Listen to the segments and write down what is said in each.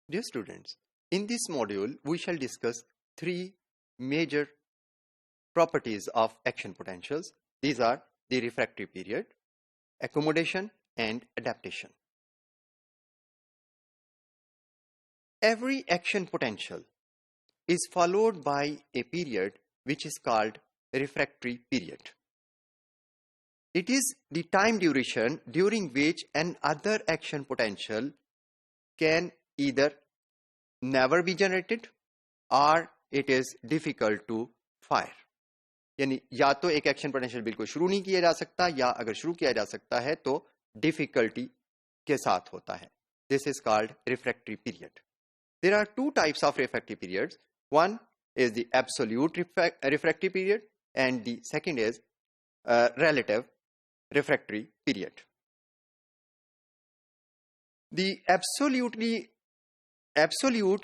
Dear students, in this module, we shall discuss three major properties of action potentials. These are the refractory period, accommodation, and adaptation. Every action potential is followed by a period which is called refractory period. It is the time duration during which another action potential can either never be generated or it is difficult to fire. यानी या तो एक action potential बिल्कुल शुरू नहीं किया जा सकता या अगर शुरू किया जा सकता है तो डिफिकल्टी के साथ होता है. This is called refractory period. There are two types of refractory periods. One is the absolute refractory period and the second is relative refractory period. The absolute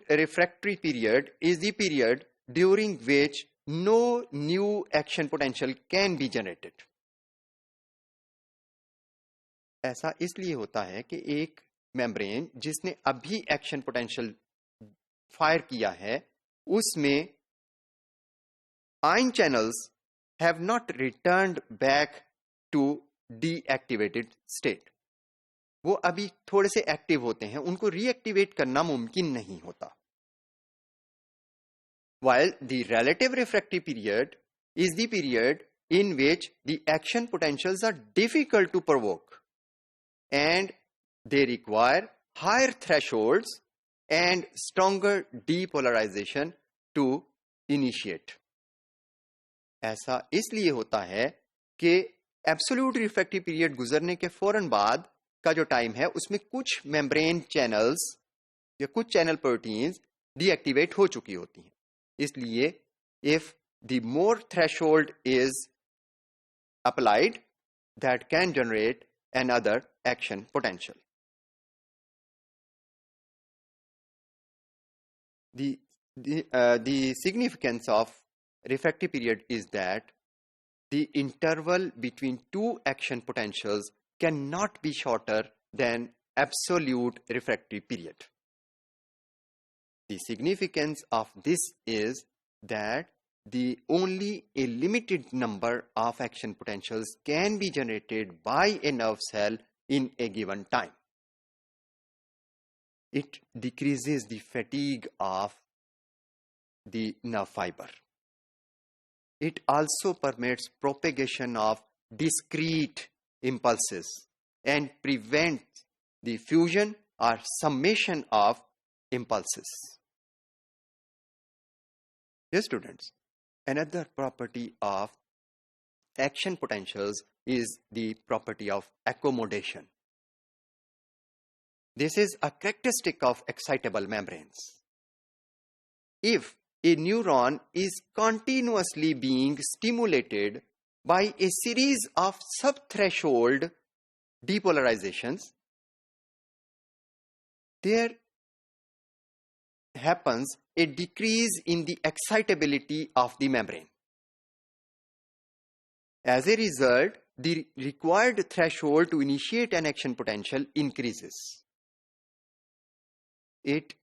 refractory period is the period during which no new action potential can be generated. ऐसा इसलिए होता है कि एक membrane जिसने अभी action potential fire किया है उसमें ion channels have not returned back to deactivated state. वो अभी थोड़े से एक्टिव होते हैं, उनको रीएक्टिवेट करना मुमकिन नहीं होता. While the relative refractory period is the period in which the action potentials are difficult to provoke and they require higher thresholds and stronger depolarization to initiate. ऐसा इसलिए होता है कि एब्सोल्यूट रिफ्रैक्टरी पीरियड गुजरने के फौरन बाद का जो टाइम है उसमें कुछ मेम्ब्रेन चैनल्स या कुछ चैनल प्रोटीन्स डीएक्टिवेट हो चुकी होती हैं. इसलिए if the more threshold is applied that can generate another action potential. The significance of refractory period is that the interval between two action potentials cannot be shorter than absolute refractory period. The significance of this is that the only a limited number of action potentials can be generated by a nerve cell in a given time. It decreases the fatigue of the nerve fiber. It also permits propagation of discrete impulses and prevents the fusion or summation of impulses. Yes, students, another property of action potentials is the property of accommodation. This is a characteristic of excitable membranes. If a neuron is continuously being stimulated by a series of subthreshold depolarizations, there happens a decrease in the excitability of the membrane. As a result, the required threshold to initiate an action potential increases. It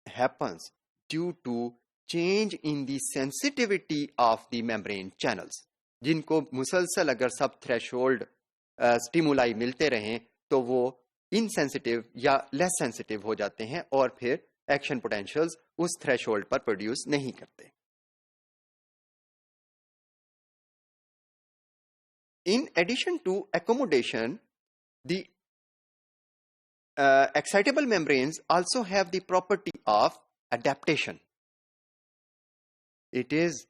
happens due to change in the sensitivity of the membrane channels. जिनको मुसलसल अगर सब threshold stimuli मिलते रहें तो वो insensitive या less sensitive हो जाते हैं और फिर एक्शन पोटेंशियल्स उस थ्रेशोल्ड पर प्रोड्यूस नहीं करते. In addition to accommodation, the excitable membranes also have the property of adaptation. It is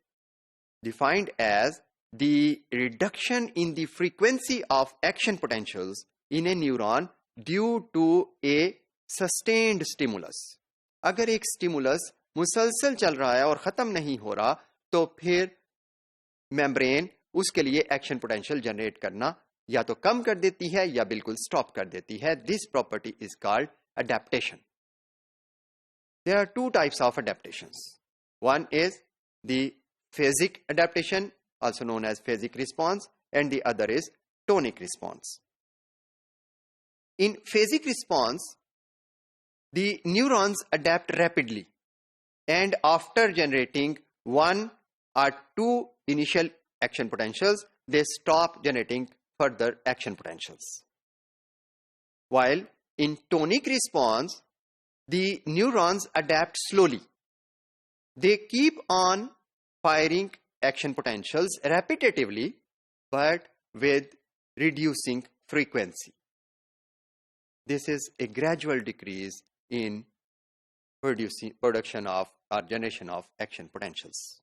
defined as the reduction in the frequency of action potentials in a neuron due to a sustained stimulus. अगर एक stimulus मुसलसल चल रहा है और ख़त्म नहीं हो रहा तो फिर मेम्ब्रेन उसके लिए एक्शन पोटेंशियल जनरेट करना या तो कम कर देती है या बिल्कुल स्टॉप कर देती है. This property is called adaptation. There are two types of adaptations. One is the phasic adaptation, also known as phasic response, and the other is tonic response. In phasic response, The neurons adapt rapidly, and after generating one or two initial action potentials, they stop generating further action potentials. While in tonic response, the neurons adapt slowly. They keep on firing action potentials repetitively, but with reducing frequency. This is a gradual decrease in production of or generation of action potentials.